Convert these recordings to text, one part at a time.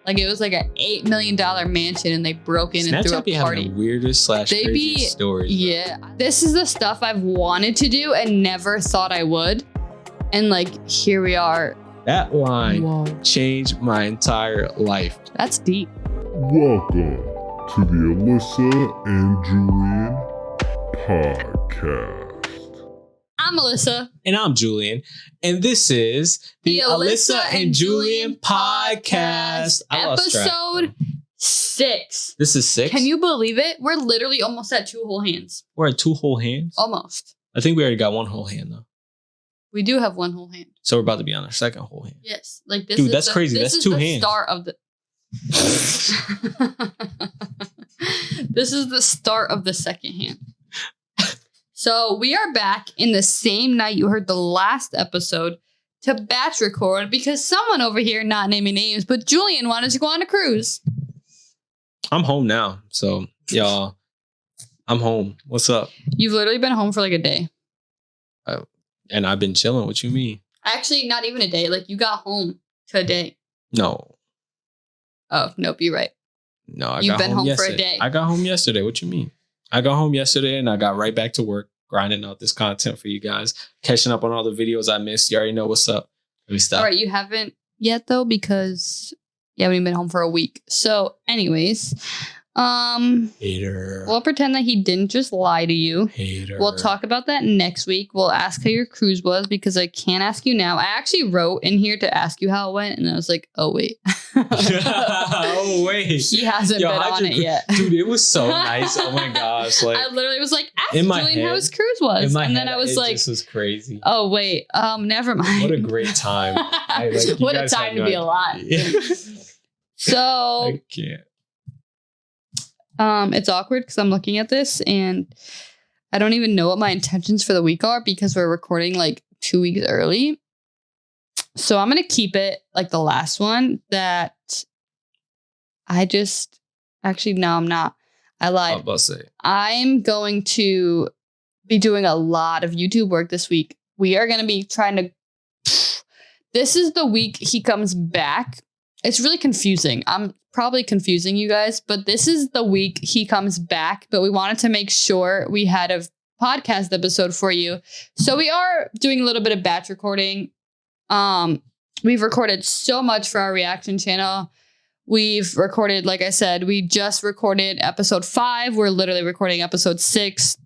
Like it was like an $8 million mansion and they broke in and threw a Snapchat be party. having the weirdest / craziest stories. Yeah. This is the stuff I've wanted to do and never thought I would. And like, here we are. That line changed my entire life. That's deep. Welcome to the Alyssa and Julian Podcast. I'm Alyssa. And I'm Julian. And this is the Alyssa and Julian Podcast. Episode 6. This is 6? Can you believe it? We're literally almost at 2 whole hands. We're at 2 whole hands? Almost. I think we already got 1 whole hand, though. We do have 1 whole hand. So we're about to be on our 2nd whole hand. Yes. Like this. Dude, that's crazy. That's 2 hands. This is the start of the 2nd hand. So we are back in the same night you heard the last episode to batch record because someone over here, not naming names, but Julian wanted to go on a cruise. I'm home now. So, y'all, I'm home. What's up? You've literally been home for like a day. And I've been chilling. What you mean? Actually, not even a day. Like you got home today. No. Oh, nope. You're right. No, You've been home yesterday. for a day. I got home yesterday. What you mean? I got home yesterday and I got right back to work, grinding out this content for you guys, catching up on all the videos I missed. You already know what's up. Let me stop. All right. You haven't yet though, because you haven't even been home for a week. So anyways, Hater. we'll pretend that he didn't just lie to you. Hater. We'll talk about that next week. We'll ask how your cruise was because I can't ask you now. I actually wrote in here to ask you how it went. And I was like, oh, wait. Oh, wait. He hasn't been on it yet. Dude, it was so nice. Oh, my gosh. Like, I literally was like, ask in my Julian head- how his cruise was. in my And head, then I was it like, this was crazy. oh, wait. Never mind. What a great time. You What a guys time had to no be idea. alive. So I can't. it's awkward because I'm looking at this and I don't even know what my intentions for the week are because we're recording like 2 weeks early. So I'm going to keep it like the last one that no, I'm not. I I was lied. about to say. I'm going to be doing a lot of YouTube work this week. We are going to be trying to, this is the week he comes back. It's really confusing. I'm probably confusing you guys, but this is the week he comes back. But we wanted to make sure we had a podcast episode for you. So we are doing a little bit of batch recording. We've recorded so much for our reaction channel. We've recorded, like I said, we just recorded episode 5. We're literally recording episode 6,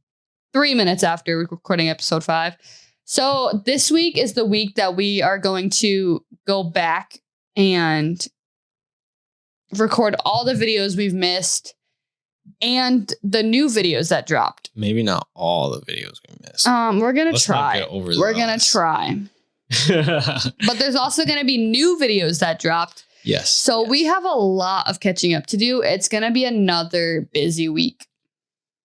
3 minutes after recording episode 5. So this week is the week that we are going to go back and record all the videos we've missed and the new videos that dropped. Maybe not all the videos we missed. We're gonna Let's not try. get over We're the gonna odds. try. But there's also gonna be new videos that dropped. Yes. So yes. we have a lot of catching up to do. It's gonna be another busy week.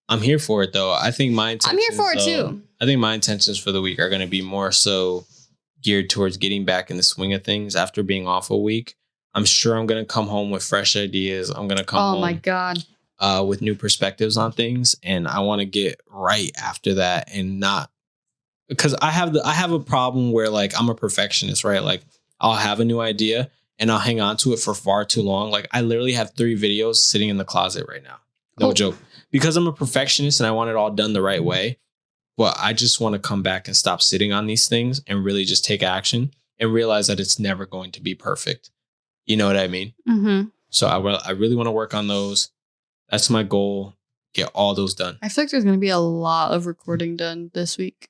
I'm here for it, though. I think my intentions, I'm here for it too. I think my intentions for the week are going to be more so geared towards getting back in the swing of things after being off a week. I'm sure I'm going to come home with fresh ideas. I'm going to come home Oh my God. with new perspectives on things. And I want to get right after that and not because I have a problem where like I'm a perfectionist, right? Like I'll have a new idea and I'll hang on to it for far too long. Like I literally have 3 videos sitting in the closet right now. No joke. Because I'm a perfectionist and I want it all done the right way. But I just want to come back and stop sitting on these things and really just take action and realize that it's never going to be perfect. You know what I mean? Mm-hmm. So I really want to work on those. That's my goal. Get all those done. I feel like there's gonna be a lot of recording done this week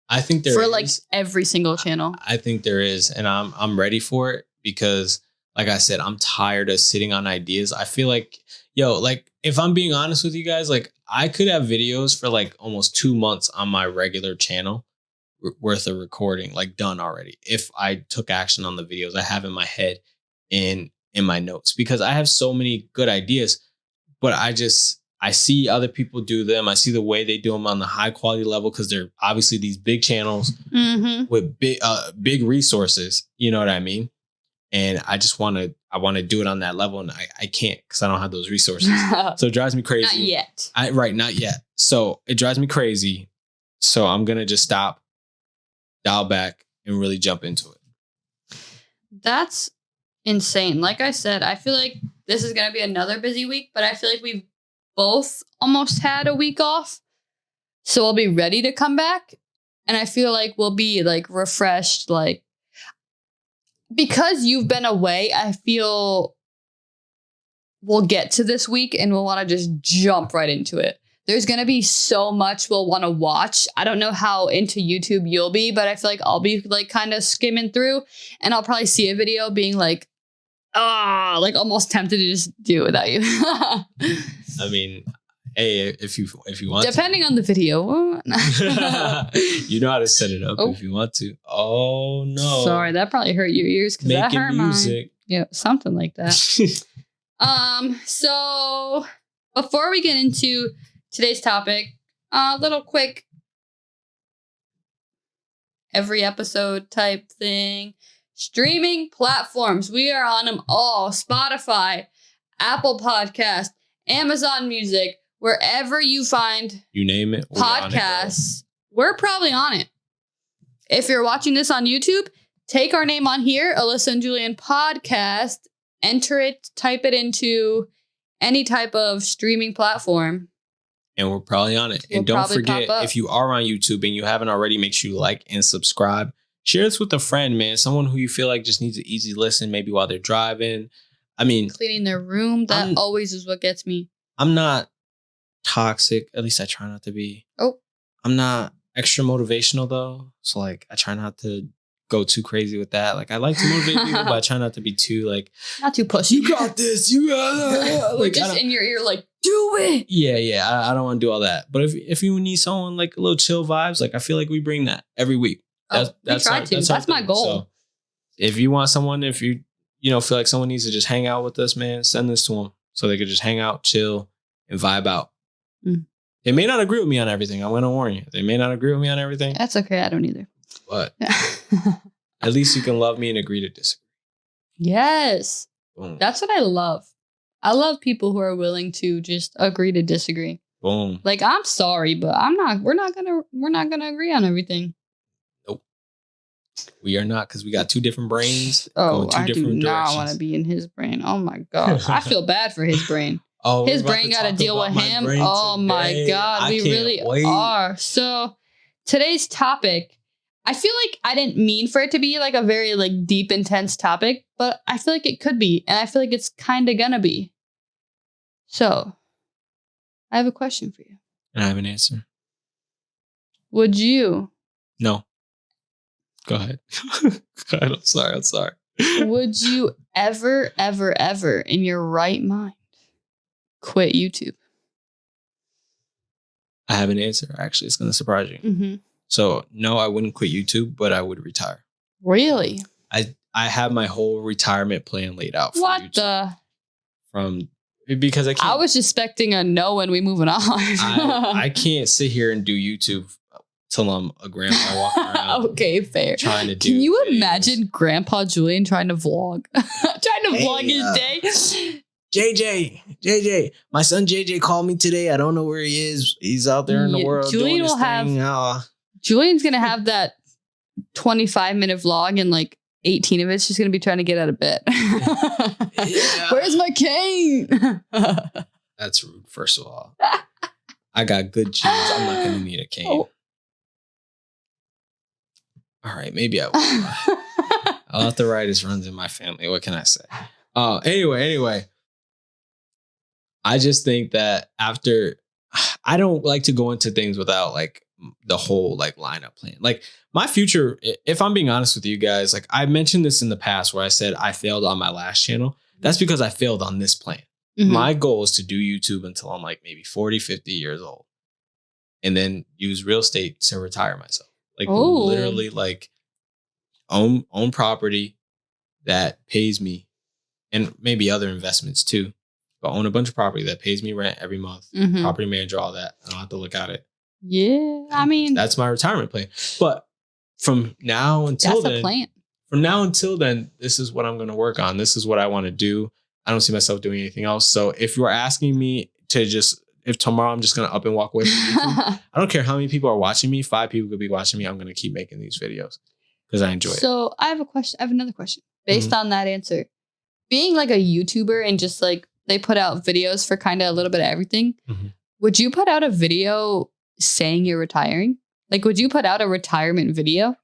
I think there for is. like every single channel. I think there is. And I'm ready for it because like I said, I'm tired of sitting on ideas. I feel like, like if I'm being honest with you guys, like I could have videos for like almost 2 months on my regular channel worth of recording, like done already. If I took action on the videos I have in my head in my notes, because I have so many good ideas, but I see other people do them. I see the way they do them on the high quality level because they're obviously these big channels with big resources. You know what I mean? And I want to do it on that level. And I can't because I don't have those resources. So it drives me crazy. Not yet. Not yet. So it drives me crazy. So I'm going to just stop, dial back and really jump into it. That's insane. Like I said, I feel like this is going to be another busy week, but I feel like we've both almost had a week off. So we'll be ready to come back. And I feel like we'll be like refreshed, like because you've been away, I feel we'll get to this week and we'll want to just jump right into it. There's going to be so much we'll want to watch. I don't know how into YouTube you'll be, but I feel like I'll be like kind of skimming through and I'll probably see a video being like, like almost tempted to just do it without you. I mean, hey, if you want depending on the video. you know how to set it up if you want to. Oh, no. Sorry, that probably hurt your ears because that hurt music. mine. Yeah, something like that. So before we get into today's topic, a little quick every episode type thing. Streaming platforms. We are on them all. Spotify, Apple Podcast, Amazon Music, wherever you find you name it, podcasts, we're probably on it. If you're watching this on YouTube, take our name on here, Alyssa Julian Podcast, enter it, type it into any type of streaming platform. And we're probably on it. And don't forget, if you are on YouTube and you haven't already, make sure you like and subscribe. Share this with a friend, man. Someone who you feel like just needs an easy listen, maybe while they're driving. I mean, cleaning their room. That always is what gets me. I'm not toxic. At least I try not to be. Oh. I'm not extra motivational, though. So, like, I try not to go too crazy with that. Like, I like to motivate people, but I try not to be too, like... Not too pushy. You got this. You got like, just in your ear, like, do it. Yeah. I don't want to do all that. But if you need someone, like, a little chill vibes, like, I feel like we bring that every week. That's my goal. So if you want someone, if you feel like someone needs to just hang out with us, man, send this to them so they could just hang out, chill, and vibe out. They may not agree with me on everything. I'm going to warn you. They may not agree with me on everything. That's okay. I don't either. But at least you can love me and agree to disagree. Yes. Boom. That's what I love. I love people who are willing to just agree to disagree. Boom. Like, I'm sorry, but we're not gonna agree on everything. We are not, because we got two different brains. I do not want to be in his brain. Oh my God. I feel bad for his brain. His brain got to deal with him. Oh my God. We really are. So today's topic, I feel like I didn't mean for it to be like a very like deep, intense topic, but I feel like it could be. And I feel like it's kind of gonna be. So I have a question for you. And I have an answer. Would you? No. Go ahead. Go ahead. I'm sorry. Would you ever in your right mind quit YouTube? I have an answer. Actually, it's going to surprise you. Mm-hmm. So, no, I wouldn't quit YouTube, but I would retire. Really? I have my whole retirement plan laid out for YouTube. Because I was expecting a no when we moving on. I can't sit here and do YouTube till I'm a grandpa walking around. Okay, fair. Trying to do. Can you imagine Grandpa Julian trying to vlog? Vlog his day? JJ, my son JJ called me today. I don't know where he is. He's out there in the world doing his thing. Julian's gonna have that 25-minute vlog, and like 18 of it's just gonna be trying to get out of bed. Yeah. Where's my cane? That's rude. First of all, I got good genes. I'm not gonna need a cane. Oh. All right, maybe I will. Arthritis runs in my family. What can I say? Anyway. I just think that I don't like to go into things without like the whole like lineup plan. Like my future, if I'm being honest with you guys, like I mentioned this in the past where I said I failed on my last channel. That's because I failed on this plan. Mm-hmm. My goal is to do YouTube until I'm like maybe 40, 50 years old. And then use real estate to retire myself. Like literally like own property that pays me, and maybe other investments too. But own a bunch of property that pays me rent every month. Mm-hmm. Property manager, all that. I don't have to look at it. Yeah, I mean, that's my retirement plan. But from now until then, this is what I'm going to work on. This is what I want to do. I don't see myself doing anything else. So if you are asking me to if tomorrow I'm just going to up and walk away from YouTube, I don't care how many people are watching me. 5 people could be watching me. I'm going to keep making these videos because I enjoy it. So I have a question. I have another question based on that answer. being like a YouTuber and just like they put out videos for kind of a little bit of everything. Mm-hmm. Would you put out a video saying you're retiring? Like, would you put out a retirement video?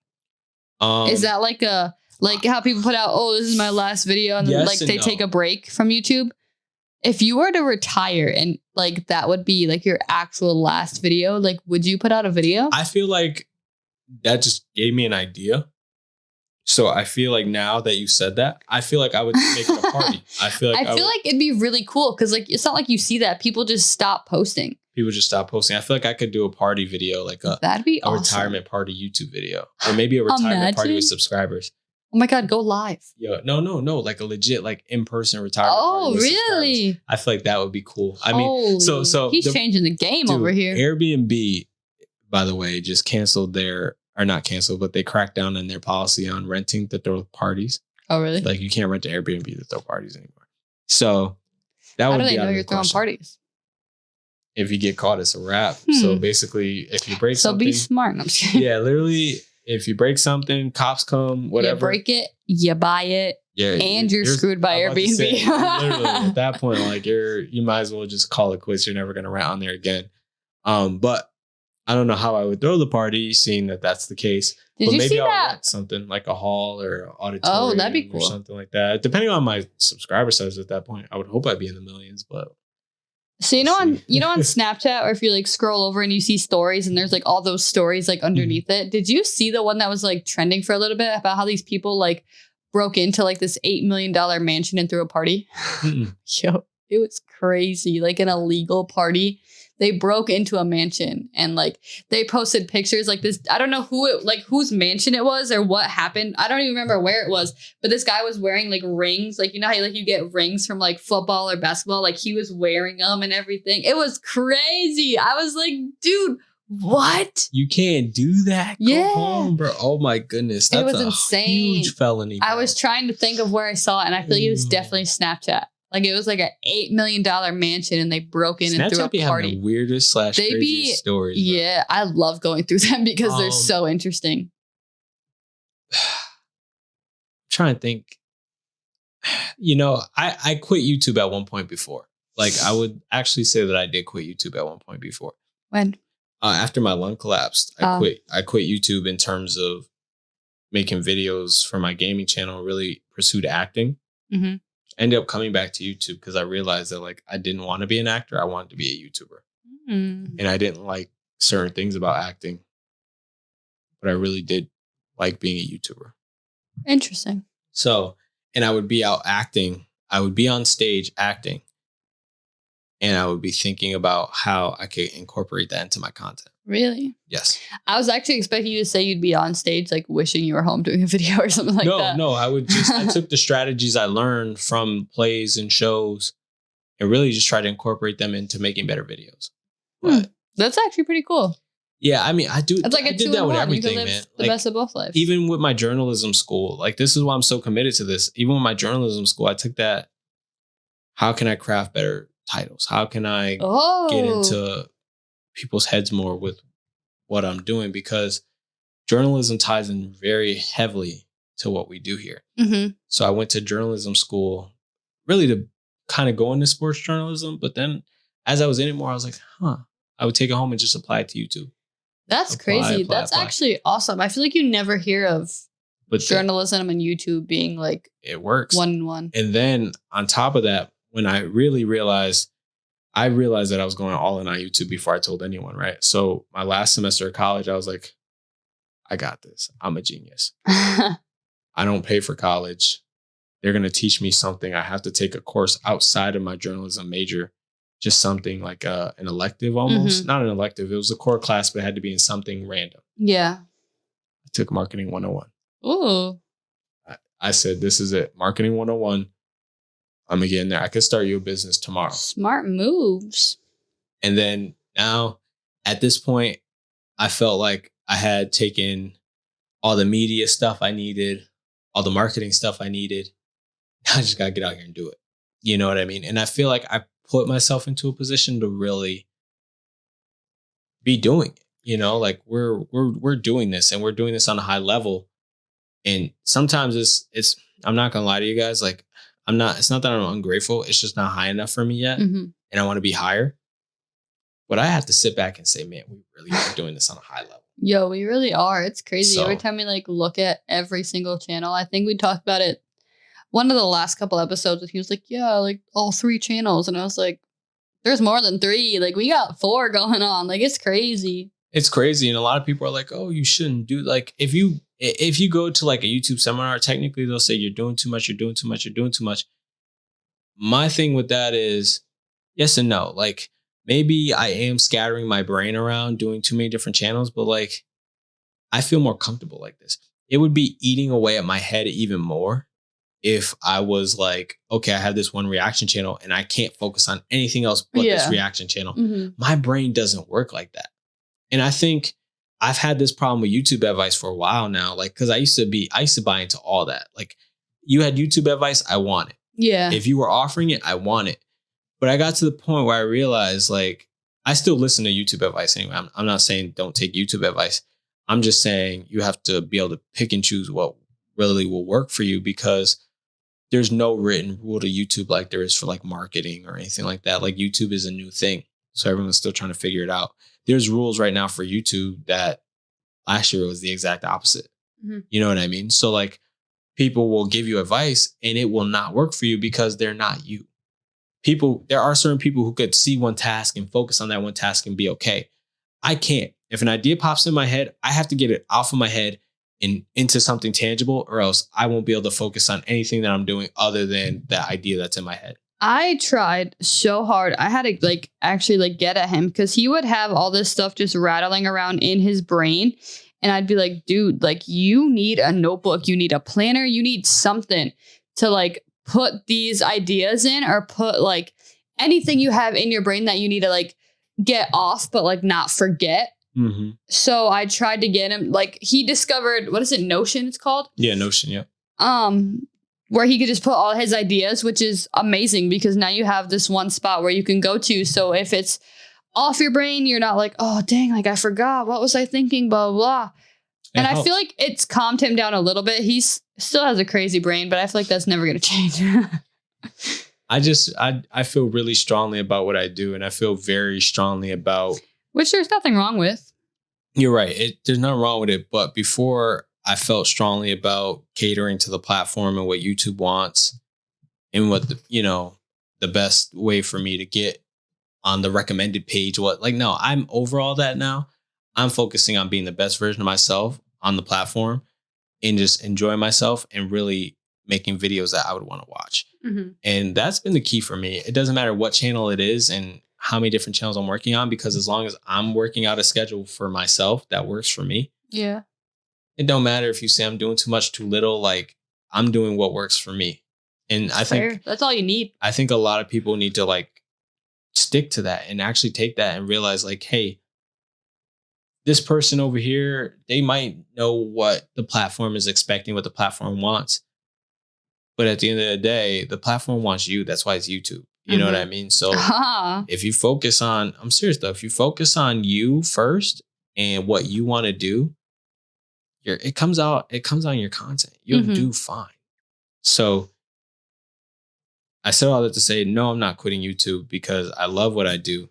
Is that like how people put out, oh, this is my last video, and then like they take a break from YouTube? If you were to retire and like that would be like your actual last video, like would you put out a video? I feel like that just gave me an idea. So I feel like now that you said that, I feel like I would make it a party. I feel like it'd be really cool because like it's not like you see that people just stop posting. People just stop posting. I feel like I could do a party video, like that'd be awesome. Retirement party YouTube video, or maybe a retirement party with subscribers. Oh my God, go live. Yo, no, like a legit, like in-person retirement party. Oh, really? I feel like that would be cool. I mean, so he's changing the game over here. Airbnb, by the way, just canceled not canceled, but they cracked down on their policy on renting to throw parties. Oh, really? Like you can't rent an Airbnb to throw parties anymore. So that How would do be they know you're throwing parties? If you get caught, it's a wrap. So basically, if you break something, be smart. No, I'm just kidding. Yeah, literally, if you break something, cops come, whatever. You break it, you buy it, and you're screwed by Airbnb. Literally, at that point, like you might as well just call it quits. You're never gonna rent on there again. But I don't know how I would throw the party, seeing that that's the case. But maybe I'll rent something like a hall or auditorium. Oh, that'd be cool. Or something like that. Depending on my subscriber size at that point, I would hope I'd be in the millions, but. So on Snapchat, or if you like scroll over and you see stories and there's like all those stories like underneath it. Did you see the one that was like trending for a little bit about how these people like broke into like this $8 million mansion and threw a party? Yo, it was crazy. Like an illegal party. They broke into a mansion and like they posted pictures like this. I don't know whose mansion it was or what happened. I don't even remember where it was, but this guy was wearing like rings. Like, you know how you get rings from like football or basketball? Like he was wearing them and everything. It was crazy. I was like, dude, what? You can't do that? Yeah. Go home, bro. Oh my goodness. That's it was insane. Huge felony. Bro. I was trying to think of where I saw it and I feel like it was definitely Snapchat. Like it was like an $8 million mansion and they broke in and threw a party. Having the weirdest / craziest stories. Bro. Yeah, I love going through them because they're so interesting. Trying to think. You know, I quit YouTube at one point before. Like I would actually say that I did quit YouTube at one point before. When? After my lung collapsed, I quit YouTube in terms of making videos for my gaming channel. Really pursued acting. Mm-hmm. Ended up coming back to YouTube because I realized that like I didn't want to be an actor. I wanted to be a YouTuber. And I didn't like certain things about acting. But I really did like being a YouTuber. Interesting. So, and I would be out acting. I would be on stage acting. And I would be thinking about how I could incorporate that into my content. Really? Yes. I was actually expecting you to say you'd be on stage, like wishing you were home doing a video or something like that. No, I took the strategies I learned from plays and shows and really just try to incorporate them into making better videos. But, that's actually pretty cool. Yeah, I mean, I did that with everything, you can live man. The best of both lives. Even with my journalism school, like this is why I'm so committed to this. Even with my journalism school, I took that. How can I craft better titles? How can I get into people's heads more with what I'm doing? Because journalism ties in very heavily to what we do here. Mm-hmm. So I went to journalism school really to kind of go into sports journalism. But then as I was in it more, I was like, I would take it home and just apply it to YouTube. That's crazy. That's actually awesome. I feel like you never hear of journalism and YouTube being like it works 1-on-1. And then on top of that, when I really realized that I was going all in on YouTube before I told anyone, right? So my last semester of college, I was like, I got this. I'm a genius. I don't pay for college. They're going to teach me something. I have to take a course outside of my journalism major, just something like an elective almost. Mm-hmm. Not an elective. It was a core class, but it had to be in something random. Yeah. I took Marketing 101. Ooh. I said, this is it. Marketing 101. I'm going to get in there. I could start you a business tomorrow. Smart moves. And then now at this point, I felt like I had taken all the media stuff I needed, all the marketing stuff I needed. I just got to get out here and do it. You know what I mean? And I feel like I put myself into a position to really be doing it. You know, like we're doing this and we're doing this on a high level. And sometimes it's I'm not going to lie to you guys. Like It's not that I'm ungrateful. It's just not high enough for me yet. Mm-hmm. And I want to be higher. But I have to sit back and say, man, we really are doing this on a high level. Yo, we really are. It's crazy. So- Every time we like look at every single channel, I think we talked about it one of the last couple episodes, and he was like, yeah, like all 3 channels. And I was like, there's more than 3. Like we got 4 going on. Like it's crazy. It's crazy. And a lot of people are like, oh, you shouldn't do, like, if you go to like a YouTube seminar, technically they'll say you're doing too much, you're doing too much, you're doing too much. My thing with that is yes and no. Like maybe I am scattering my brain around doing too many different channels, but like I feel more comfortable like this. It would be eating away at my head even more if I was like, okay, I have this one reaction channel and I can't focus on anything else but this reaction channel. Mm-hmm. My brain doesn't work like that. And I think I've had this problem with YouTube advice for a while now. Like, cause I used to buy into all that. Like you had YouTube advice, I want it. Yeah. If you were offering it, I want it. But I got to the point where I realized like, I still listen to YouTube advice anyway. I'm not saying don't take YouTube advice. I'm just saying you have to be able to pick and choose what really will work for you, because there's no written rule to YouTube like there is for like marketing or anything like that. Like YouTube is a new thing. So everyone's still trying to figure it out. There's rules right now for YouTube that last year was the exact opposite. Mm-hmm. You know what I mean? So like people will give you advice and it will not work for you because they're not you. There are certain people who could see one task and focus on that one task and be okay. I can't. If an idea pops in my head, I have to get it off of my head and into something tangible, or else I won't be able to focus on anything that I'm doing other than that idea that's in my head. I tried so hard. I had to actually get at him because he would have all this stuff just rattling around in his brain. And I'd be like, dude, like you need a notebook, you need a planner, you need something to put these ideas in, or put anything you have in your brain that you need to get off, but not forget. Mm-hmm. So I tried to get him, he discovered, what is it? Notion it's called? Yeah, Notion. Yeah. Where he could just put all his ideas, which is amazing because now you have this one spot where you can go to. So if it's off your brain, you're not like, oh, dang, I forgot. What was I thinking? Blah, blah, blah. And I feel like it's calmed him down a little bit. He's still has a crazy brain, but I feel like that's never going to change. I feel really strongly about what I do. And I feel very strongly about. Which there's nothing wrong with. You're right. There's nothing wrong with it. But before, I felt strongly about catering to the platform and what YouTube wants and what the best way for me to get on the recommended page. No, I'm over all that now. I'm focusing on being the best version of myself on the platform and just enjoying myself and really making videos that I would want to watch. Mm-hmm. And that's been the key for me. It doesn't matter what channel it is and how many different channels I'm working on, because as long as I'm working out a schedule for myself that works for me. Yeah. It don't matter if you say I'm doing too much, too little, I'm doing what works for me. And I think that's all you need. I think a lot of people need to stick to that and actually take that and realize hey, this person over here, they might know what the platform is expecting, what the platform wants. But at the end of the day, the platform wants you. That's why it's YouTube. You know what I mean? So if you focus on, I'm serious though, if you focus on you first and what you want to do, it comes out in your content. You'll do fine. So I said all that to say, no, I'm not quitting YouTube because I love what I do.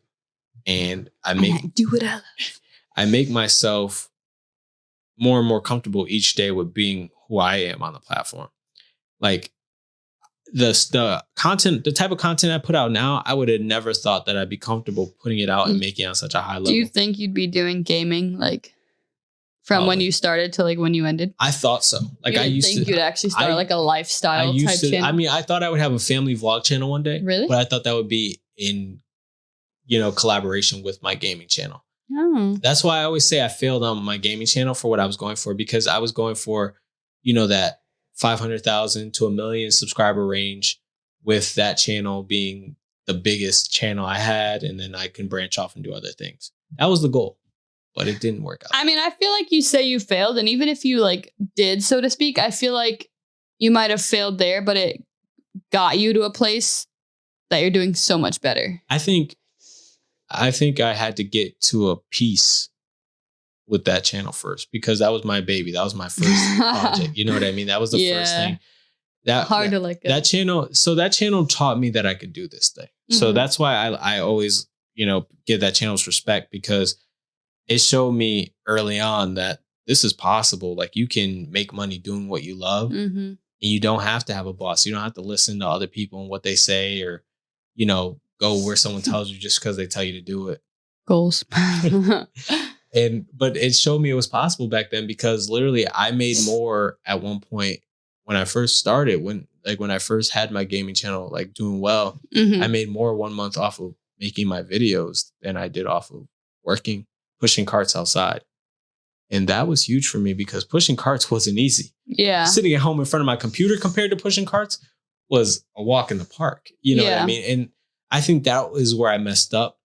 And I do what I love. I make myself more and more comfortable each day with being who I am on the platform. The content, the type of content I put out now, I would have never thought that I'd be comfortable putting it out and making it on such a high level. Do you think you'd be doing gaming from when you started to when you ended? I thought so. I think you'd actually start a lifestyle type channel. I mean, I thought I would have a family vlog channel one day. Really? But I thought that would be in, collaboration with my gaming channel. Oh. That's why I always say I failed on my gaming channel for what I was going for, because I was going for, that 500,000 to 1 million subscriber range, with that channel being the biggest channel I had. And then I can branch off and do other things. That was the goal, but it didn't work out. I mean, I feel like you say you failed. And even if you did, so to speak, I feel like you might have failed there, but it got you to a place that you're doing so much better. I think I had to get to a peace with that channel first, because that was my baby. That was my first project. You know what I mean? That was the first thing. hard to let go. That channel taught me that I could do this thing. So that's why I always, give that channel's respect, because it showed me early on that this is possible. Like, you can make money doing what you love. And you don't have to have a boss. You don't have to listen to other people and what they say, or, go where someone tells you just because they tell you to do it. Goals. But it showed me it was possible back then, because literally I made more at one point when I first started, when I first had my gaming channel, like doing well, I made more 1 month off of making my videos than I did off of pushing carts outside. And that was huge for me, because pushing carts wasn't easy. Yeah. Sitting at home in front of my computer compared to pushing carts was a walk in the park. You know what I mean? And I think that was where I messed up,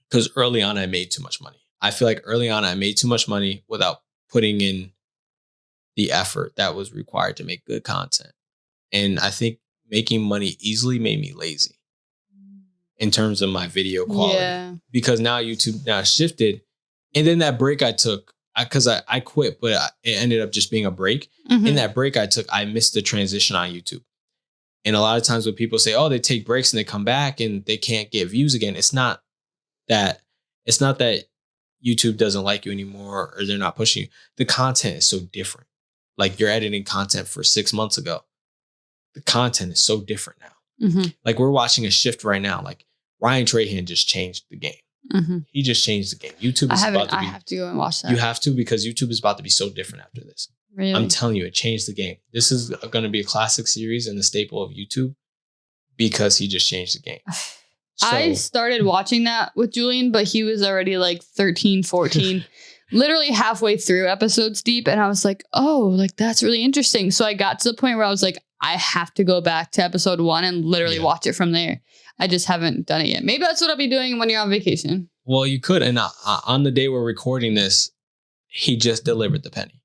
because early on I made too much money. I feel like early on I made too much money without putting in the effort that was required to make good content. And I think making money easily made me lazy in terms of my video quality, because now YouTube now shifted. And then that break I took, because I quit, but it ended up just being a break. In that break I took, I missed the transition on YouTube. And a lot of times when people say, oh, they take breaks and they come back and they can't get views again, it's not that YouTube doesn't like you anymore or they're not pushing you. The content is so different. Like, you're editing content for 6 months ago. The content is so different now. Like, we're watching a shift right now. Like, Ryan Trahan just changed the game. He just changed the game. YouTube is about to be. I have to go and watch that. You have to, because YouTube is about to be so different after this. Really? I'm telling you, it changed the game. This is going to be a classic series and the staple of YouTube, because he just changed the game. So, I started watching that with Julian, but he was already like 13, 14, literally halfway through episodes deep. And I was like, oh, like, that's really interesting. So I got to the point where I was like, I have to go back to episode 1 and literally watch it from there. I just haven't done it yet. Maybe that's what I'll be doing when you're on vacation. Well, you could. And on the day we're recording this, he just delivered the penny.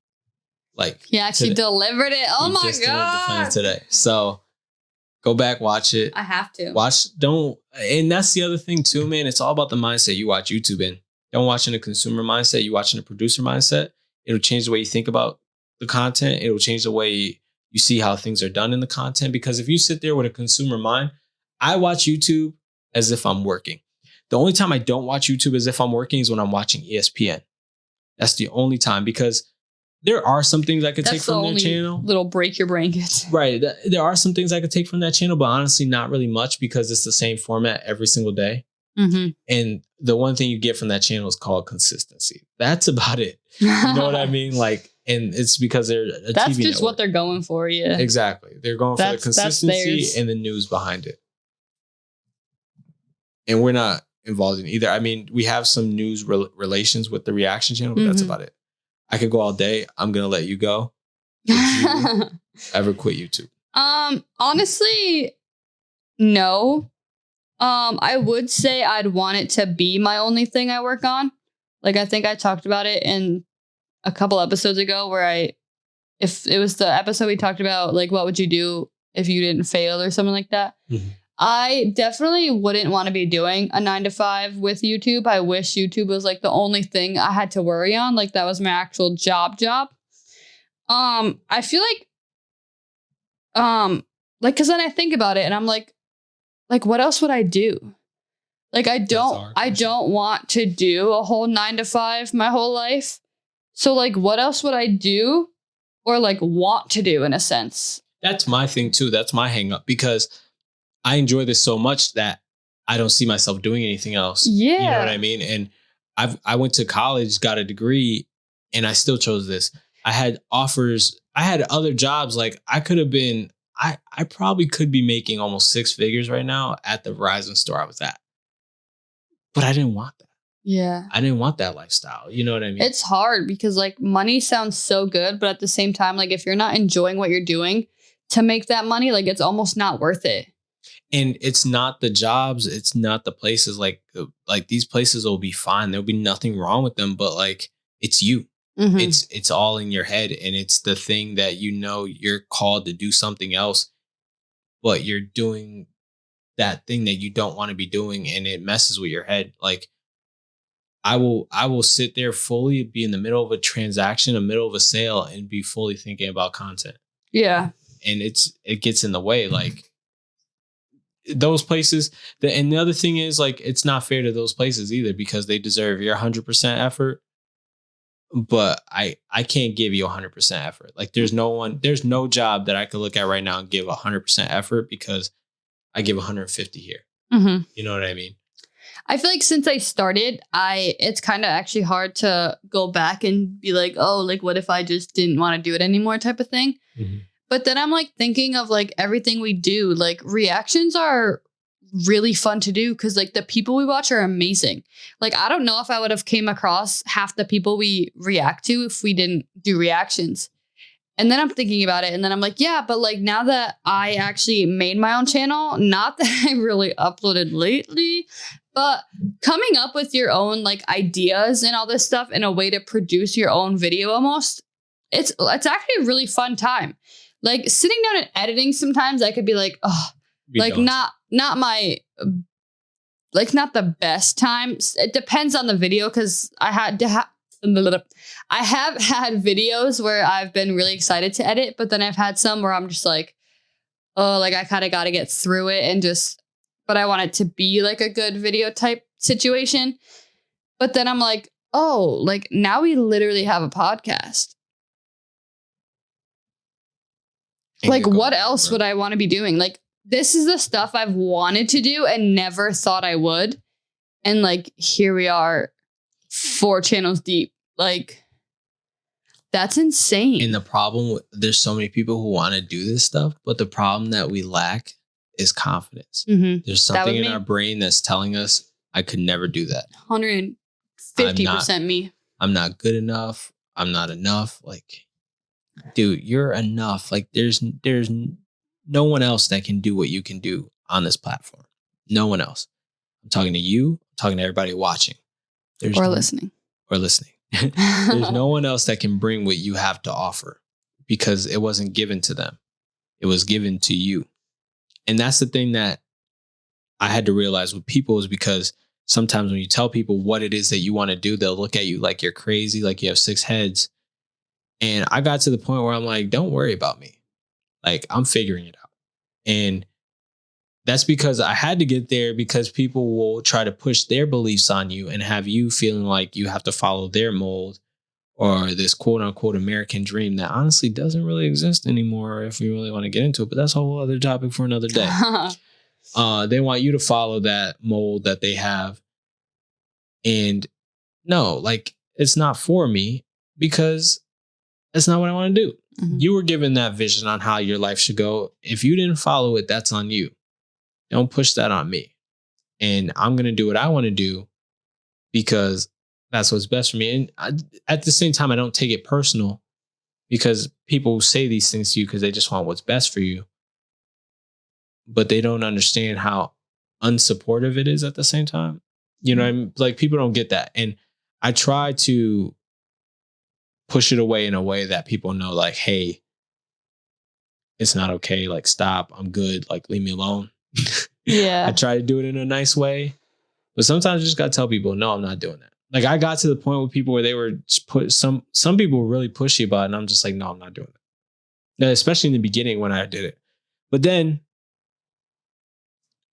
Like, he actually delivered it. Oh my God. Today. So go back, watch it. I have to. And that's the other thing too, man. It's all about the mindset you watch YouTube in. Don't watch in a consumer mindset. You watch in a producer mindset. It'll change the way you think about the content. It'll change the way you see how things are done in the content. Because if you sit there with a consumer mind, I watch YouTube as if I'm working. The only time I don't watch YouTube as if I'm working is when I'm watching ESPN. That's the only time, because there are some things I could take from their channel. Little break your brain gets. Right. There are some things I could take from that channel, but honestly, not really much, because it's the same format every single day. And the one thing you get from that channel is called consistency. That's about it. You know what I mean? Like, and it's because they're a That's TV just network. what they're going for. Yeah, exactly. They're going for the consistency and the news behind it. And we're not involved in either. I mean, we have some news relations with the reaction channel, but that's about it. I could go all day. I'm going to let you go. Would you ever quit YouTube? Honestly, no. I would say I'd want it to be my only thing I work on. Like, I think I talked about it in a couple episodes ago where if it was the episode we talked about, like, what would you do if you didn't fail or something like that? I definitely wouldn't want to be doing a 9-to-5 with YouTube. I wish YouTube was like the only thing I had to worry on. Like, that was my actual job. I feel like, cause then I think about it and I'm like, what else would I do? Like, I don't want to do a whole 9-to-5 my whole life. So, like, what else would I do or like want to do in a sense? That's my thing too. That's my hang up, because I enjoy this so much that I don't see myself doing anything else. Yeah. You know what I mean? And I went to college, got a degree, and I still chose this. I had offers. I had other jobs. Like, I could have been, I probably could be making almost 6 figures right now at the Verizon store I was at. But I didn't want that. Yeah. I didn't want that lifestyle. You know what I mean? It's hard because, like, money sounds so good, but at the same time, like, if you're not enjoying what you're doing to make that money, like, it's almost not worth it. And it's not the jobs. It's not the places. Like these places will be fine. There'll be nothing wrong with them. But, like, it's you. It's all in your head. And it's the thing that, you're called to do something else, but you're doing that thing that you don't want to be doing. And it messes with your head. Like, I will sit there fully, be in the middle of a transaction, the middle of a sale, and be fully thinking about content. Yeah. and it gets in the way. Like those places, and the other thing is like it's not fair to those places either because they deserve your 100% effort. But I can't give you 100% effort. Like there's no job that I could look at right now and give 100% effort because I give 150 here. Mm-hmm. You know what I mean? I feel like since I started, it's kind of actually hard to go back and be like, oh, like what if I just didn't want to do it anymore type of thing. Mm-hmm. But then I'm like thinking of like everything we do, like reactions are really fun to do because like the people we watch are amazing. Like I don't know if I would have came across half the people we react to if we didn't do reactions. And then I'm thinking about it and then I'm like, yeah, but like now that I actually made my own channel, not that I really uploaded lately, but coming up with your own like ideas and all this stuff in a way to produce your own video almost, it's actually a really fun time. Like sitting down and editing sometimes I could be like, oh, like not my, like not the best time. It depends on the video because I have had videos where I've been really excited to edit, but then I've had some where I'm just like, oh, like I kind of got to get through it and just, but I want it to be like a good video type situation. But then I'm like, oh, like now we literally have a podcast. Like what else would I want to be doing? Like this is the stuff I've wanted to do and never thought I would. And like, here we are 4 channels deep. Like that's insane. And the problem, there's so many people who want to do this stuff, but the problem that we lack is confidence. Mm-hmm. There's something in our brain that's telling us I could never do that. 150% me. I'm not good enough. I'm not enough. Like, dude, you're enough. Like there's no one else that can do what you can do on this platform. No one else. I'm talking to you. I'm talking to everybody watching. Listening. There's no one else that can bring what you have to offer because it wasn't given to them. It was given to you. And that's the thing that I had to realize with people is because sometimes when you tell people what it is that you want to do, they'll look at you like you're crazy, like you have 6 heads. And I got to the point where I'm like, don't worry about me. Like I'm figuring it out. And that's because I had to get there because people will try to push their beliefs on you and have you feeling like you have to follow their mold or this quote unquote American dream that honestly doesn't really exist anymore if we really want to get into it. But that's a whole other topic for another day. They want you to follow that mold that they have. And no, like it's not for me because that's not what I want to do. Mm-hmm. You were given that vision on how your life should go. If you didn't follow it, that's on you. Don't push that on me. And I'm going to do what I want to do because that's what's best for me. And at the same time, I don't take it personal because people say these things to you because they just want what's best for you. But they don't understand how unsupportive it is at the same time. You know what I mean? Like people don't get that. And I try to push it away in a way that people know like, hey, it's not okay. Like, stop. I'm good. Like, leave me alone. Yeah. I try to do it in a nice way. But sometimes you just got to tell people, no, I'm not doing that. Like I got to the point with people where they were some people were really pushy about it. And I'm just like, no, I'm not doing that. Now, especially in the beginning when I did it. But then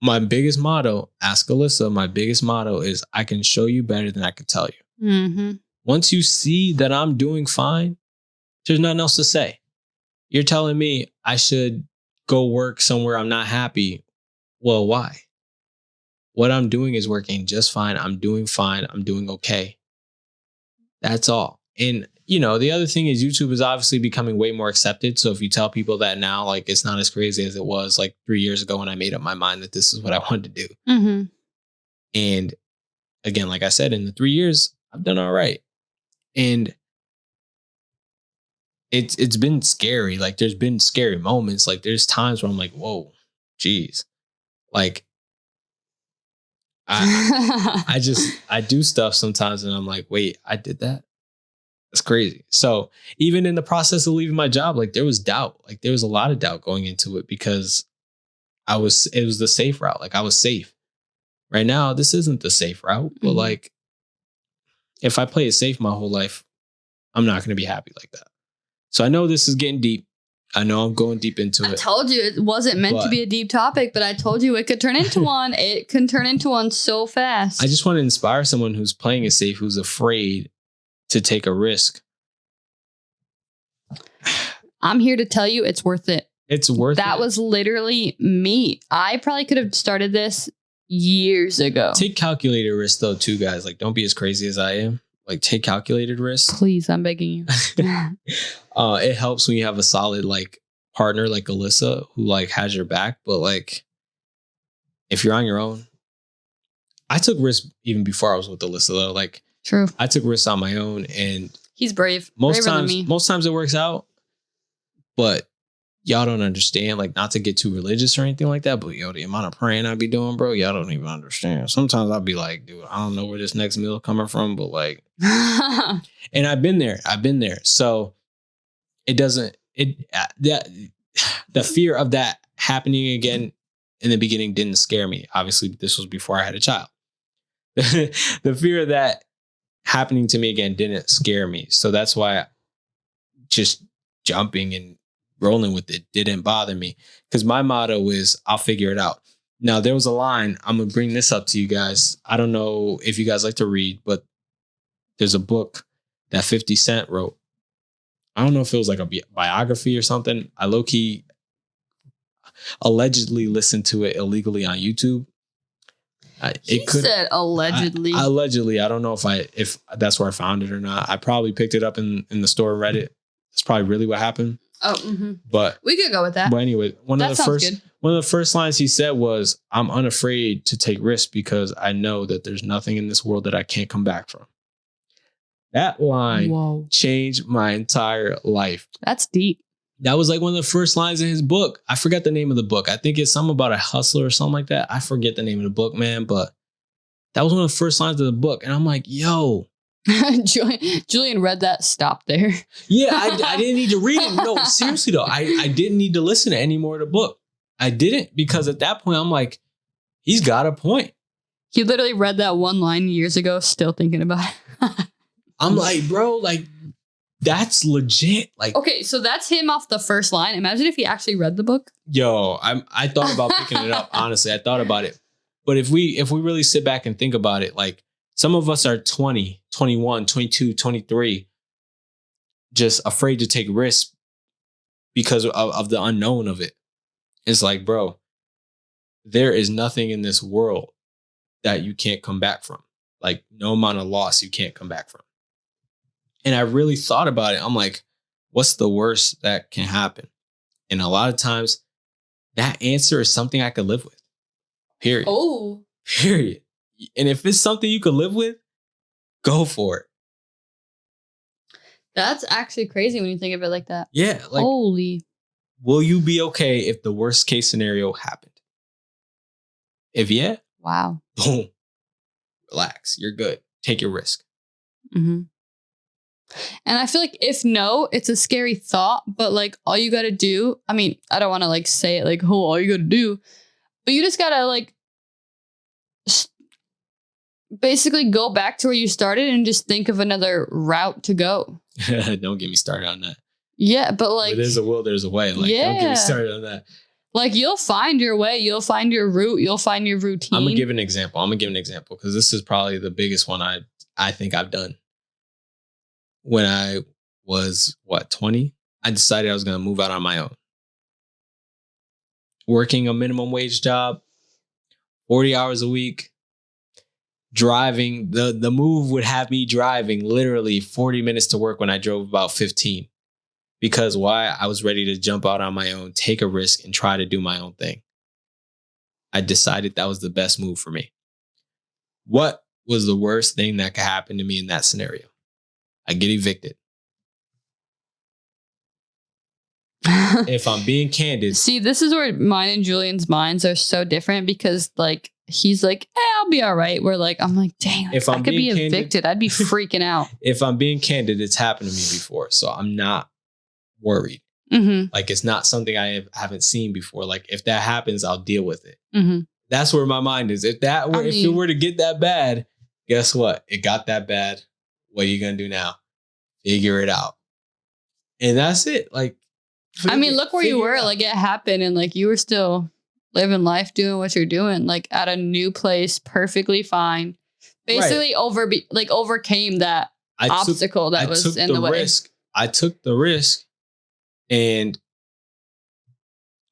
my biggest motto, ask Alyssa, my biggest motto is I can show you better than I can tell you. Mm-hmm. Once you see that I'm doing fine, there's nothing else to say. You're telling me I should go work somewhere I'm not happy. Well, why? What I'm doing is working just fine. I'm doing fine. I'm doing okay. That's all. And, you know, the other thing is YouTube is obviously becoming way more accepted. So if you tell people that now, like, it's not as crazy as it was like 3 years ago when I made up my mind that this is what I wanted to do. Mm-hmm. And again, like I said, in the 3 years, I've done all right. And it's been scary. Like there's been scary moments. Like there's times where I'm like, whoa, geez. Like I do stuff sometimes and I'm like, wait, I did that? That's crazy. So even in the process of leaving my job, like there was doubt. Like there was a lot of doubt going into it because it was the safe route. Like I was safe. Right now, this isn't the safe route, but like if I play it safe my whole life, I'm not going to be happy like that. So I know this is getting deep. I know I'm going deep into I it. told you it wasn't meant to be a deep topic, but I told you it could turn into one. It can turn into one so fast. I just want to inspire someone who's playing it safe, who's afraid to take a risk. I'm here to tell you it's worth it. It's worth it. That was literally me. I probably could have started this years ago. Take calculated risk though, too, guys. Like, don't be as crazy as I am. Like, take calculated risk. Please, I'm begging you. It helps when you have a solid like partner like Alyssa who like has your back. But like, if you're on your own, I took risks even before I was with Alyssa though. Like, true. I took risks on my own, and he's brave. Most Braver times, than me. most times it works out. But y'all don't understand, like, not to get too religious or anything like that, but yo, the amount of praying I be doing, bro, y'all don't even understand. Sometimes I'll be like, dude, I don't know where this next meal coming from, but like, and I've been there. So the fear of that happening again in the beginning didn't scare me. Obviously, this was before I had a child. The fear of that happening to me again didn't scare me. So that's why just jumping and rolling with it didn't bother me, because my motto is I'll figure it out. Now, there was a line, I'm going to bring this up to you guys. I don't know if you guys like to read, but there's a book that 50 Cent wrote. I don't know if it was like a biography or something. I low-key allegedly listened to it illegally on YouTube. Said allegedly. Allegedly. I don't know if that's where I found it or not. I probably picked it up in the store and read it. That's probably really what happened. Oh, mm-hmm. But we could go with that. But anyway, one of the first lines he said was, "I'm unafraid to take risks because I know that there's nothing in this world that I can't come back from." That line changed my entire life. That's deep. That was like one of the first lines in his book. I forgot the name of the book. I think it's something about a hustler or something like that. I forget the name of the book, man, but that was one of the first lines of the book. And I'm like, yo. Julian read that, stopped there. Yeah, I didn't need to read it. No, seriously though, I didn't need to listen to any more of the book. I didn't, because at that point I'm like, he's got a point. He literally read that one line years ago, still thinking about it. I'm like, bro, like, that's legit. Like, okay, so that's him off the first line. Imagine if he actually read the book. Yo, I thought about picking it up. Honestly, I thought about it. But if we really sit back and think about it, like, some of us are 20, 21, 22, 23, just afraid to take risks because of the unknown of it. It's like, bro, there is nothing in this world that you can't come back from. Like, no amount of loss you can't come back from. And I really thought about it. I'm like, what's the worst that can happen? And a lot of times that answer is something I could live with. Period. Oh. Period. And if it's something you could live with, go for it. That's actually crazy when you think of it like that. Yeah. Like, holy. Will you be okay if the worst case scenario happened? If yeah. Wow. Boom. Relax. You're good. Take your risk. Mm-hmm. And I feel like if no, it's a scary thought, but like all you got to do, I mean, I don't want to like say it like, oh, all you got to do, but you just got to like basically go back to where you started and just think of another route to go. Don't get me started on that. Yeah, but like, where there's a will, there's a way. Like, yeah. Don't get me started on that. Like, you'll find your way, you'll find your route, you'll find your routine. I'm gonna give an example because this is probably the biggest one I think I've done. When I was 20, I decided I was gonna move out on my own. Working a minimum wage job, 40 hours a week. Driving, the move would have me driving literally 40 minutes to work when I drove about 15. Because why? I was ready to jump out on my own, take a risk, and try to do my own thing. I decided that was the best move for me. What was the worst thing that could happen to me in that scenario? I get evicted. If I'm being candid. See, this is where mine and Julian's minds are so different, because like, he's like, I'll be all right. We're like, I'm like, dang, if I could be evicted, I'd be freaking out. If I'm being candid, it's happened to me before. So I'm not worried. Mm-hmm. Like, it's not something I haven't seen before. Like, if that happens, I'll deal with it. Mm-hmm. That's where my mind is. If it were to get that bad, guess what? It got that bad. What are you going to do now? Figure it out. And that's it. Like, I mean, look where you were. Like, it happened, and like you were still living life, doing what you're doing, like at a new place, perfectly fine. Basically, overcame that obstacle that was in the way. I took the risk, and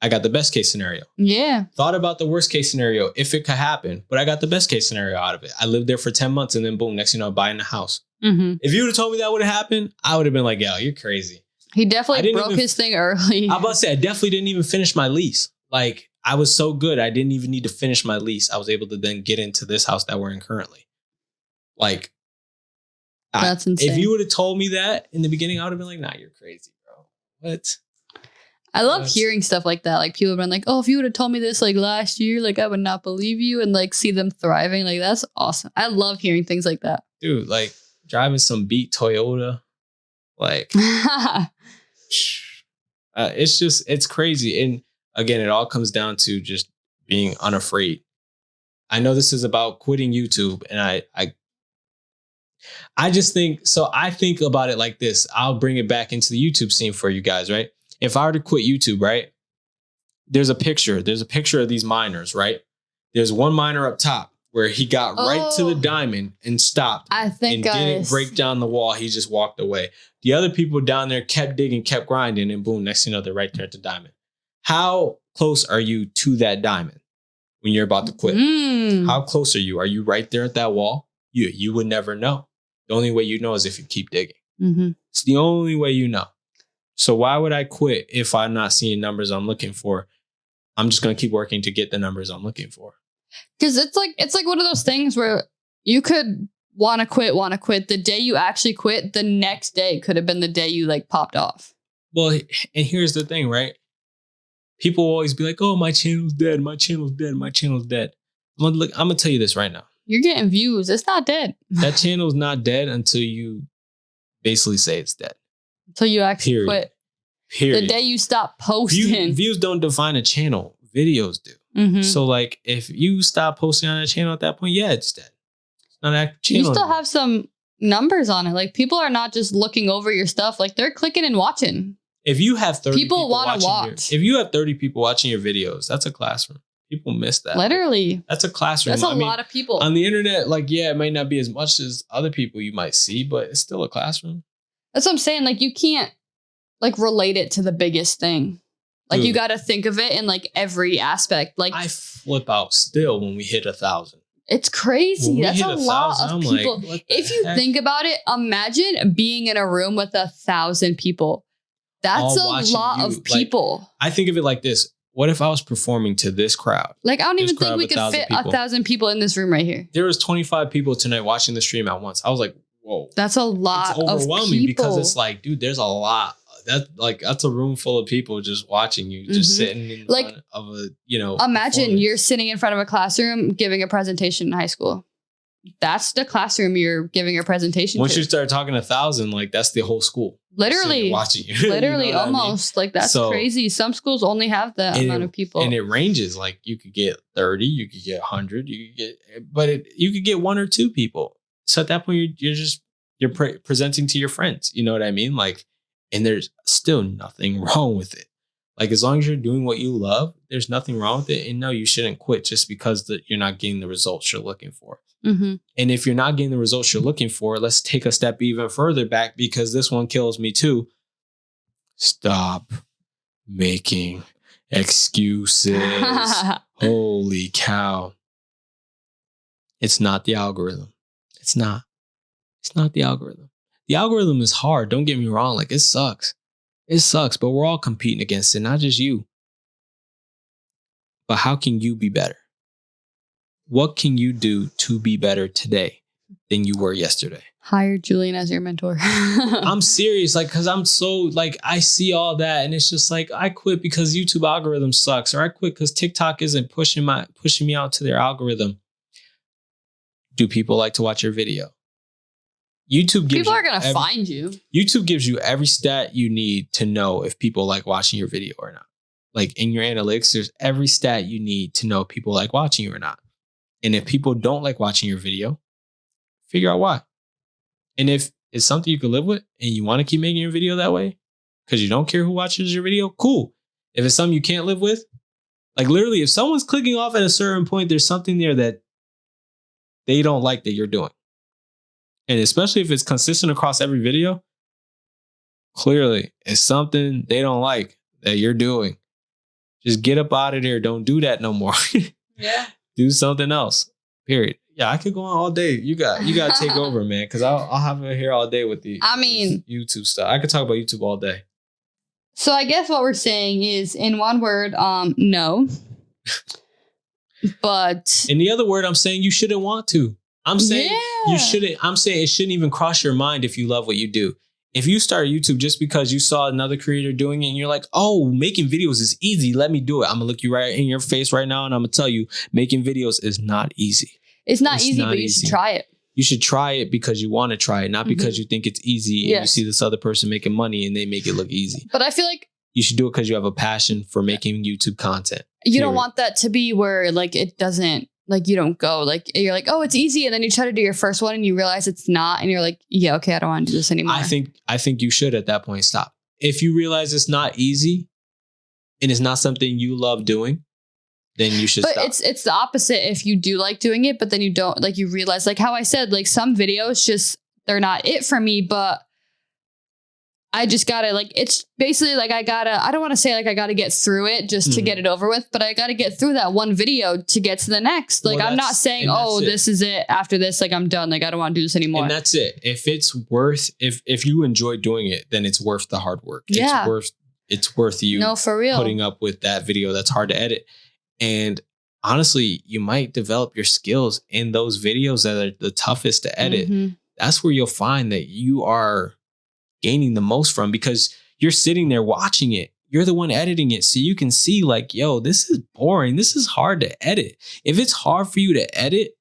I got the best case scenario. Yeah. Thought about the worst case scenario if it could happen, but I got the best case scenario out of it. I lived there for 10 months, and then boom, next thing you know, buying a house. Mm-hmm. If you would have told me that would have happened, I would have been like, yo, you're crazy. He definitely broke his thing early. I'm about to say, I definitely didn't even finish my lease. Like, I was so good, I didn't even need to finish my lease. I was able to then get into this house that we're in currently. Like, that's insane. If you would have told me that in the beginning, I would have been like, nah, you're crazy, bro. What? I love hearing stuff like that. Like, people have been like, oh, if you would have told me this like last year, like I would not believe you, and like see them thriving. Like, that's awesome. I love hearing things like that. Dude, like driving some beat Toyota. Like, it's crazy. And again, it all comes down to just being unafraid. I know this is about quitting YouTube, and I just think, so I think about it like this. I'll bring it back into the YouTube scene for you guys, right? If I were to quit YouTube, right? There's a picture of these miners, right? There's one miner up top where he got right to the diamond and stopped. I think and didn't break down the wall. He just walked away. The other people down there kept digging, kept grinding, and boom, next thing you know, they're right there at the diamond. How close are you to that diamond when you're about to quit? How close are you? Are you right there at that wall? You would never know. The only way you know is if you keep digging. Mm-hmm. It's the only way you know. So why would I quit if I'm not seeing numbers I'm looking for? I'm just going to keep working to get the numbers I'm looking for. Because it's like one of those things where you could want to quit. The day you actually quit, the next day could have been the day you like popped off. Well, and here's the thing, right? People always be like, oh, my channel's dead. My channel's dead. My channel's dead. I'm going to tell you this right now. You're getting views. It's not dead. That channel's not dead until you basically say it's dead. Until you actually quit. Period. The day you stop posting. Views don't define a channel. Videos do. Mm-hmm. So like if you stop posting on a channel at that point, yeah, it's dead. It's not a channel. You still have some numbers on it. Like, people are not just looking over your stuff. Like, they're clicking and watching. If you have 30 people want to watch. If you have 30 people watching your videos, that's a classroom. People miss that. Literally. That's a classroom. That's a lot of people. On the internet, like, yeah, it might not be as much as other people you might see, but it's still a classroom. That's what I'm saying. Like, you can't like relate it to the biggest thing. Like, dude, you got to think of it in like every aspect. Like, I flip out still when we hit 1,000. It's crazy. That's a lot of people. Like, if you think about it, imagine being in a room with 1,000 people. That's a lot of people. Like, I think of it like this. What if I was performing to this crowd? Like, I don't even think we could fit 1,000 people in this room right here. There was 25 people tonight watching the stream at once. I was like, whoa. That's a lot of people. It's overwhelming because it's like, dude, there's a lot. That's a room full of people just watching you, just sitting in front of a, imagine you're sitting in front of a classroom giving a presentation in high school. That's the classroom you're giving a presentation Once to. you start talking 1,000, like, that's the whole school. Literally watching you. Literally, almost. I mean? Like, that's crazy. Some schools only have that amount of people. And it ranges. Like, you could get 30, you could get 100, you could get 1 or 2 people. So at that point, you're presenting to your friends. You know what I mean? Like, and there's still nothing wrong with it. Like, as long as you're doing what you love, there's nothing wrong with it. And no, you shouldn't quit just because you're not getting the results you're looking for. Mm-hmm. And if you're not getting the results you're looking for, let's take a step even further back, because this one kills me too. Stop making excuses. Holy cow. It's not the algorithm. It's not the algorithm. The algorithm is hard. Don't get me wrong. Like, it sucks. It sucks, but we're all competing against it, not just you. But how can you be better? What can you do to be better today than you were yesterday? Hire Julian as your mentor. I'm serious, like, because I'm so, like, I see all that, and it's just like, I quit because YouTube algorithm sucks, or I quit because TikTok isn't pushing me out to their algorithm. Do people like to watch your video? People are going to find you. YouTube gives you every stat you need to know if people like watching your video or not. Like, in your analytics, there's every stat you need to know if people like watching you or not. And if people don't like watching your video, figure out why. And if it's something you can live with and you want to keep making your video that way, because you don't care who watches your video, cool. If it's something you can't live with, like literally, if someone's clicking off at a certain point, there's something there that they don't like that you're doing. And especially if it's consistent across every video, clearly it's something they don't like that you're doing. Just get up out of there. Don't do that no more. Yeah. Do something else. Period. Yeah, I could go on all day. You got to take over, man, because I'll have it here all day with the YouTube stuff. I could talk about YouTube all day. So I guess what we're saying is, in one word, no. But in the other word, I'm saying you shouldn't want to. I'm saying you shouldn't. I'm saying it shouldn't even cross your mind if you love what you do. If you start YouTube just because you saw another creator doing it and you're like, oh, making videos is easy, let me do it. I'm gonna look you right in your face right now and I'm gonna tell you, making videos is not easy. It's not easy, but you should try it. You should try it because you want to try it, not because you think it's easy and you see this other person making money and they make it look easy. But I feel like you should do it because you have a passion for making YouTube content. You don't want that to be where like it doesn't, like you don't go, like you're like, oh, it's easy. And then you try to do your first one and you realize it's not. And you're like, yeah, okay, I don't want to do this anymore. I think you should at that point stop. If you realize it's not easy and it's not something you love doing, then you should stop. But it's the opposite if you do like doing it, but then you don't, like you realize, like how I said, like some videos just, they're not it for me, but I just gotta, like, it's basically like I don't want to say like I gotta get through it just to get it over with, but I gotta get through that one video to get to the next. Like, well, I'm not saying, oh, this is it. After this, like I'm done. Like, I don't want to do this anymore. And that's it. If it's worth, if you enjoy doing it, then it's worth the hard work. Yeah. It's worth you for real putting up with that video that's hard to edit. And honestly, you might develop your skills in those videos that are the toughest to edit. That's where you'll find that you are gaining the most from, because you're sitting there watching it. You're the one editing it. So you can see like, yo, this is boring. This is hard to edit. If it's hard for you to edit,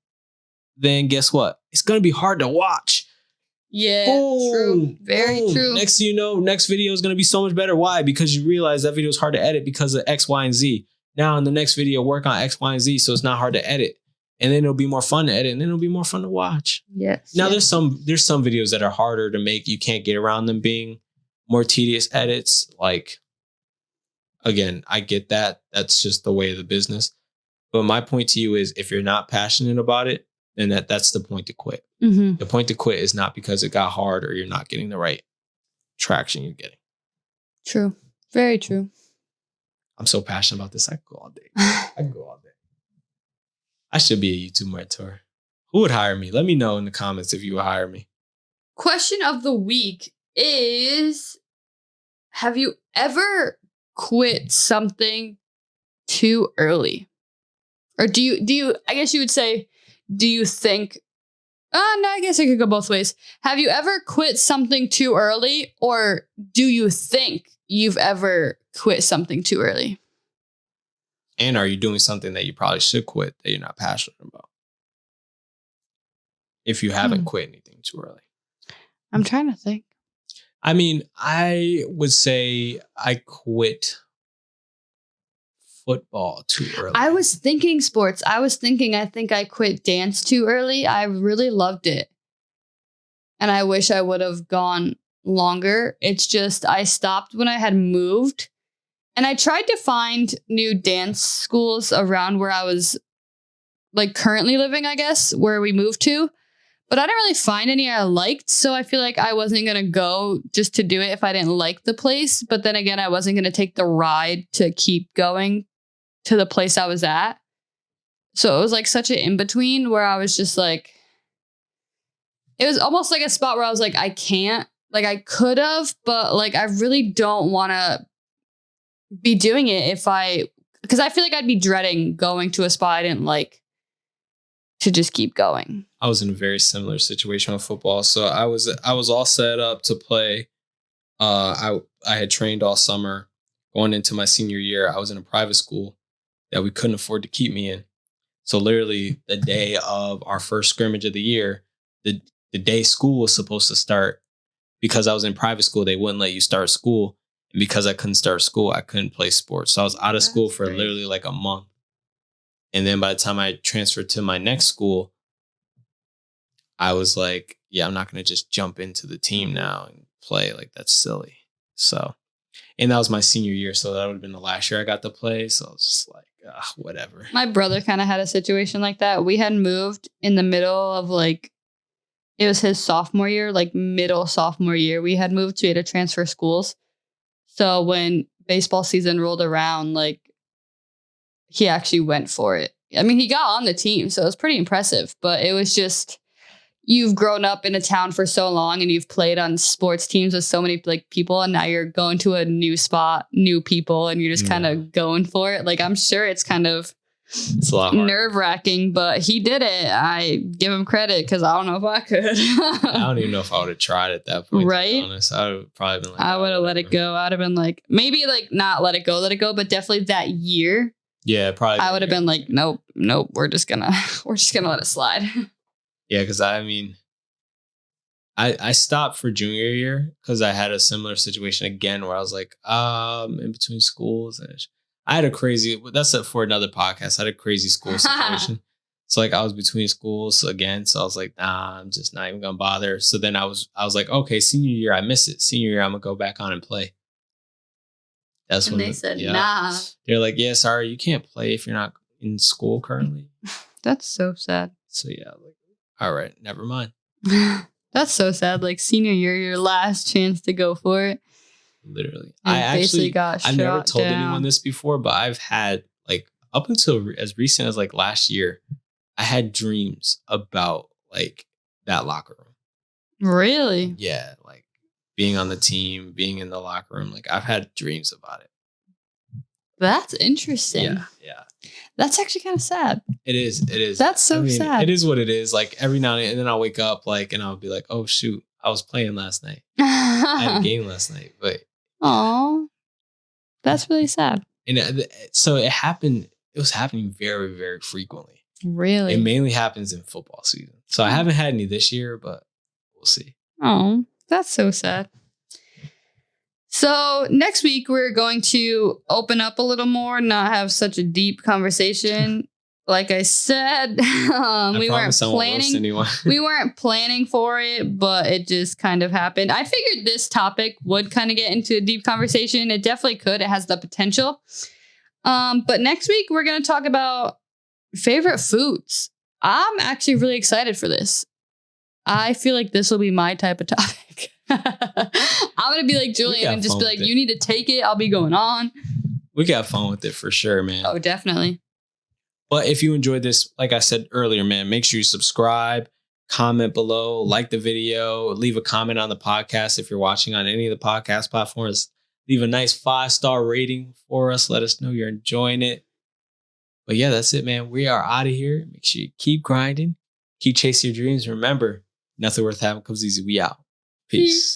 then guess what? It's going to be hard to watch. Yeah, true. Very true. Next thing you know, next video is going to be so much better. Why? Because you realize that video is hard to edit because of X, Y, and Z. Now in the next video, work on X, Y, and Z, so it's not hard to edit. And then it'll be more fun to edit, and then it'll be more fun to watch. Yes. Now there's some videos that are harder to make. You can't get around them being more tedious edits. Like, again, I get that. That's just the way of the business. But my point to you is, if you're not passionate about it, then that's the point to quit. The point to quit is not because it got hard or you're not getting the right traction you're getting. True. Very true. I'm so passionate about this. I could go all day. I could go all day. I should be a YouTube mentor. Who would hire me? Let me know in the comments if you would hire me. Question of the week is, have you ever quit something too early? Or do you, I guess you would say, do you think, no, I guess I could go both ways. Have you ever quit something too early? Or do you think you've ever quit something too early? And are you doing something that you probably should quit that you're not passionate about? If you haven't quit anything too early. I'm trying to think. I mean, I would say I quit football too early. I was thinking sports. I think I quit dance too early. I really loved it. And I wish I would have gone longer. It's just I stopped when I had moved. And I tried to find new dance schools around where I was like currently living, I guess, where we moved to. But I didn't really find any I liked. So I feel like I wasn't going to go just to do it if I didn't like the place. But then again, I wasn't going to take the ride to keep going to the place I was at. So it was like such an in-between where I was just like, it was almost like a spot where I was like, I can't, like I could have, but like I really don't want to be doing it because I feel like I'd be dreading going to a spot I didn't like to just keep going. I was in a very similar situation with football. So I was all set up to play. I had trained all summer. Going into my senior year, I was in a private school that we couldn't afford to keep me in. So literally the day of our first scrimmage of the year, the day school was supposed to start, because I was in private school, they wouldn't let you start school. And because I couldn't start school, I couldn't play sports. So I was out of school for literally like a month. And then by the time I transferred to my next school, I was like, yeah, I'm not going to just jump into the team now and play. Like, that's silly. So And that was my senior year. So that would have been the last year I got to play. So I was just like, whatever. My brother kind of had a situation like that. We had moved in the middle of like, it was his sophomore year, like middle sophomore year. We had moved, so he had to transfer schools. So when baseball season rolled around, like he actually went for it. I mean, he got on the team, so it was pretty impressive. But it was just, you've grown up in a town for so long and you've played on sports teams with so many like people, and now you're going to a new spot, new people, and you're just kind of going for it. Like, I'm sure it's kind of nerve wracking, but he did it. I give him credit because I don't know if I could. I don't even know if I would have tried at that point. Right? To be honest, I would have probably been like, I would have let it go. I'd have been like, maybe like not let it go, but definitely that year. Yeah, probably. I would have been like, nope, we're just gonna let it slide. Yeah, because I mean, I stopped for junior year because I had a similar situation again where I was like, in between schools, and I had a crazy. That's for another podcast. I had a crazy school situation. So like I was between schools again, so I was like, nah, I'm just not even gonna bother. So then I was like, okay, senior year, I miss it. Senior year, I'm gonna go back on and play. That's and when they said, nah. They're like, yeah, sorry, you can't play if you're not in school currently. That's so sad. So yeah, like, all right, never mind. That's so sad. Like senior year, your last chance to go for it. Literally. I've never told anyone this before, but I've had like up until as recent as like last year, I had dreams about like that locker room. Really? Yeah. Like being on the team, being in the locker room. Like I've had dreams about it. That's interesting. Yeah. That's actually kind of sad. It is. That's so sad. It is what it is. Like every now and then I'll wake up like, and I'll be like, oh shoot, I was playing last night. I had a game last night, but. Oh, that's really sad. And so it happened. It was happening very, very frequently. Really? It mainly happens in football season. So I haven't had any this year, but we'll see. Oh, that's so sad. So next week, we're going to open up a little more, not have such a deep conversation. Like I said, we weren't planning. We weren't planning for it, but it just kind of happened. I figured this topic would kind of get into a deep conversation. It definitely could. It has the potential. But next week, we're going to talk about favorite foods. I'm actually really excited for this. I feel like this will be my type of topic. I'm going to be like Julian and just be like, you need to take it. I'll be going on. We got fun with it for sure, man. Oh, definitely. But if you enjoyed this, like I said earlier, man, make sure you subscribe, comment below, like the video, leave a comment on the podcast. If you're watching on any of the podcast platforms, leave a nice 5-star rating for us. Let us know you're enjoying it. But yeah, that's it, man. We are out of here. Make sure you keep grinding, keep chasing your dreams. Remember, nothing worth having comes easy. We out. Peace.